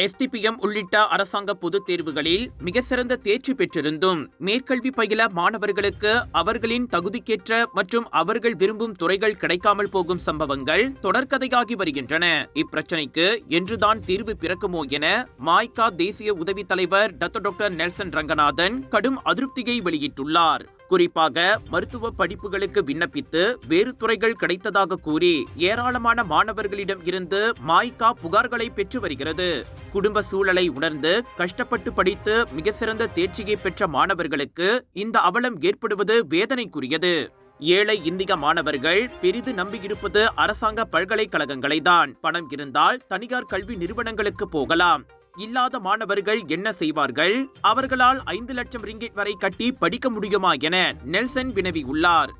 STPM உள்ளிட்ட அரசாங்க பொதுத் தேர்வுகளில் மிக சிறந்த தேர்ச்சி பெற்றிருந்தும் மேற்கல்வி பயில மாணவர்களுக்கு அவர்களின் தகுதிக்கேற்ற மற்றும் அவர்கள் விரும்பும் துறைகள் கிடைக்காமல் போகும் சம்பவங்கள் தொடர்கதையாகி வருகின்றன. இப்பிரச்சினைக்கு என்றுதான் தீர்வு பிறக்குமோ என மாய்கா தேசிய உதவி தலைவர் டாக்டர் நெல்சன் ரங்கநாதன் கடும் அதிருப்தியை வெளியிட்டுள்ளார். குறிப்பாக மருத்துவ படிப்புகளுக்கு விண்ணப்பித்து வேறு துறைகள் கிடைத்ததாக கூறி ஏராளமான மாணவர்களிடம் இருந்து மாய்கா புகார்களை பெற்று வருகிறது. குடும்ப சூழலை உணர்ந்து கஷ்டப்பட்டு படித்து மிக சிறந்த தேர்ச்சியை பெற்ற மாணவர்களுக்கு இந்த அவலம் ஏற்படுவது வேதனைக்குரியது. ஏழை இந்திய மாணவர்கள் பெரிது நம்பியிருப்பது அரசாங்க பல்கலைக்கழகங்களை தான். பணம் இருந்தால் தனியார் கல்வி நிறுவனங்களுக்கு போகலாம். இல்லாத மாணவர்கள் என்ன செய்வார்கள்? அவர்களால் 5 லட்சம் ரிங்கிட் வரை கட்டி படிக்க முடியுமா என நெல்சன் வினவி உள்ளார்.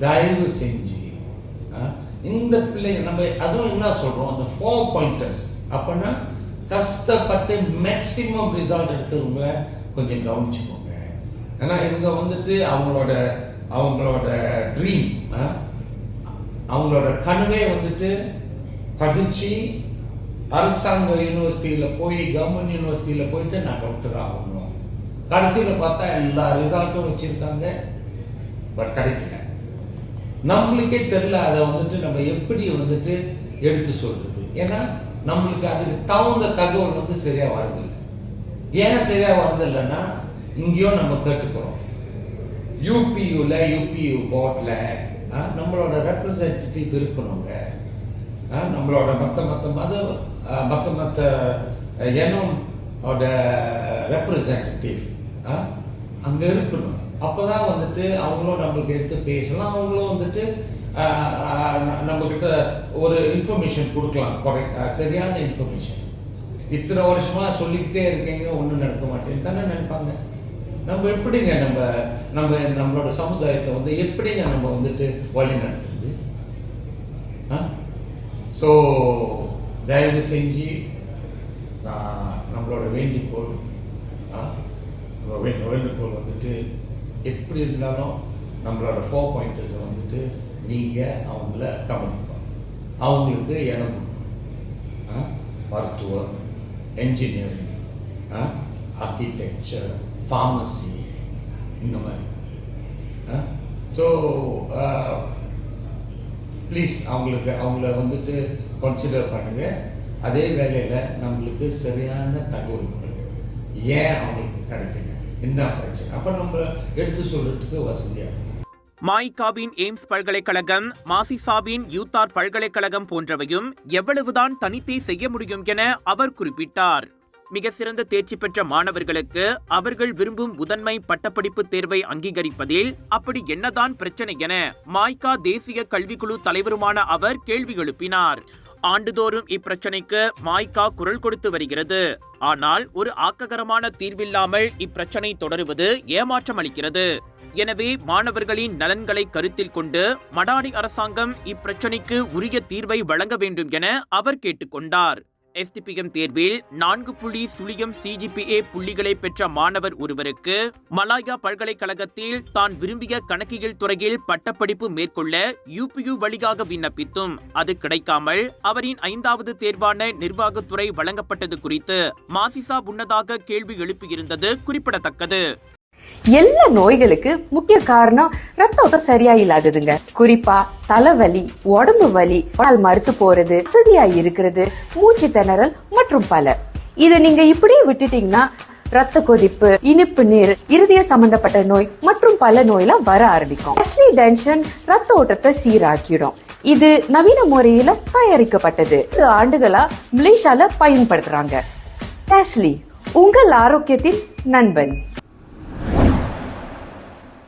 தயவு செஞ்சு இந்த பிள்ளைங்க நம்ம அதுவும் என்ன சொல்றோம், அந்த 4 பாயிண்டர்ஸ் அப்படின்னா கஷ்டப்பட்டு மேக்சிமம் ரிசல்ட் எடுத்துருங்க, கொஞ்சம் கவனிச்சுக்கோங்க. ஏன்னா இவங்க வந்துட்டு அவங்களோட ட்ரீம், அவங்களோட கனவே வந்துட்டு படிச்சு அரசாங்க யூனிவர்சிட்டியில் போய் கவர்மெண்ட் யூனிவர்சிட்டியில் போயிட்டு நான் டாக்டர் ஆகணும். கடைசியில் பார்த்தா எல்லா ரிசல்ட்டும் வச்சிருக்காங்க, பட் கிடைக்கல. நம்மளுக்கே தெரியல அதை வந்துட்டு நம்ம எப்படி வந்துட்டு எடுத்து சொல்றது. ஏன்னா நம்மளுக்கு அதுக்கு தகுந்த தகவல் வந்து சரியா வரதில்லை. ஏன் சரியா வரதில்லைன்னா இங்கேயோ நம்ம கேட்டுக்கிறோம். யூபியூ போர்ட்ல நம்மளோட ரெப்ரசன்டேட்டிவ் இருக்கணுங்க. நம்மளோட மற்ற எண்ணோட ரெப்ரசன்டேட்டிவ் அங்கே இருக்கணும். அப்போதான் வந்துட்டு அவங்களும் நம்மளுக்கு எடுத்து பேசலாம். அவங்களும் வந்துட்டு நம்மக்கிட்ட ஒரு இன்ஃபர்மேஷன் கொடுக்கலாம், சரியான இன்ஃபர்மேஷன். இத்தனை வருஷமா சொல்லிக்கிட்டே இருக்கீங்க, ஒன்றும் நடக்க மாட்டேன்னு தானே நினைப்பாங்க. நம்ம எப்படிங்க நம்மளோட சமுதாயத்தை வந்து எப்படிங்க நம்ம வந்துட்டு வழி நடத்துறது? ஸோ தயவு செஞ்சு நம்மளோட வேண்டுகோள் வந்துட்டு எப்படி இருந்தாலும் நம்மளோட 4 பாயிண்டர்ஸை வந்துட்டு நீங்கள் அவங்கள கவனிப்பாங்க. அவங்களுக்கு இடம் கொடுக்கணும். மருத்துவம், என்ஜினியரிங், ஆர்கிடெக்சர், ஃபார்மசி, இந்த மாதிரி. ஸோ ப்ளீஸ் அவங்கள வந்துட்டு கன்சிடர் பண்ணுங்க. அதே வேளையில் நம்மளுக்கு சரியான தகவல் கொடுங்க. ஏன் அவங்களுக்கு கிடைக்கல, என்ன பிரச்சனை, அப்போ நம்ம எடுத்து சொல்றதுக்கு வசதியாக. மாய்காவின் எய்ம்ஸ் பல்கலைக்கழகம், மாசிசாவின் யூத்தார் பல்கலைக்கழகம் போன்றவையும் எவ்வளவுதான் தனித்தே செய்ய முடியும் என அவர் குறிப்பிட்டார். மிக சிறந்த தேர்ச்சி பெற்ற மாணவர்களுக்கு அவர்கள் விரும்பும் முதன்மை பட்டப்படிப்பு தேர்வை அங்கீகரிப்பதில் அப்படி என்னதான் பிரச்சனை என மாய்கா தேசிய கல்விக்குழு தலைவருமான அவர் கேள்வி எழுப்பினார். ஆண்டுதோறும் இப்பிரச்சனைக்கு மாய்கா குரல் கொடுத்து வருகிறது. ஆனால் ஒரு ஆக்ககரமான தீர்வில்லாமல் இப்பிரச்சனை தொடருவது ஏமாற்றம் அளிக்கிறது. எனவே மாணவர்களின் நலன்களை கருத்தில் கொண்டு மடானி அரசாங்கம் இப்பிரச்சனைக்கு உரிய தீர்வை வழங்க வேண்டும் என அவர் கேட்டுக்கொண்டார். STPM தேர்வில் 4.0 CGPA புள்ளிகளை பெற்ற மாணவர் ஒருவருக்கு மலாயா பல்கலைக்கழகத்தில் தான் விரும்பிய கணக்கியல் துறையில் பட்டப்படிப்பு மேற்கொள்ள UPU வழியாக விண்ணப்பித்தும் அது கிடைக்காமல் அவரின் 5வது தேர்வான நிர்வாகத்துறை வழங்கப்பட்டது குறித்து மாசிசா முன்னதாக கேள்வி எழுப்பியிருந்தது குறிப்பிடத்தக்கது. எல்லா நோய்களுக்கு முக்கிய காரணம் ரத்த ஓட்டம் சரியா இல்லாததுங்க. குறிப்பா தலைவலி, உடம்பு வலி, மறுத்து போறது, வசதியா இருக்கிறது, மூச்சு திணறல் மற்றும் பல. இதை நீங்க இப்படியே விட்டுட்டீங்கன்னா ரத்த கொதிப்பு, இனிப்பு நீர், இருதய சம்பந்தப்பட்ட நோய் மற்றும் பல நோயெல்லாம் வர ஆரம்பிக்கும். டென்ஷன் ரத்த ஓட்டத்தை சீராக்கிடும். இது நவீன முறையில தயாரிக்கப்பட்டது. 2 ஆண்டுகளா மலேசியால பயன்படுத்துறாங்க. டெஸ்லி, உங்கள் ஆரோக்கியத்தின் நண்பன்.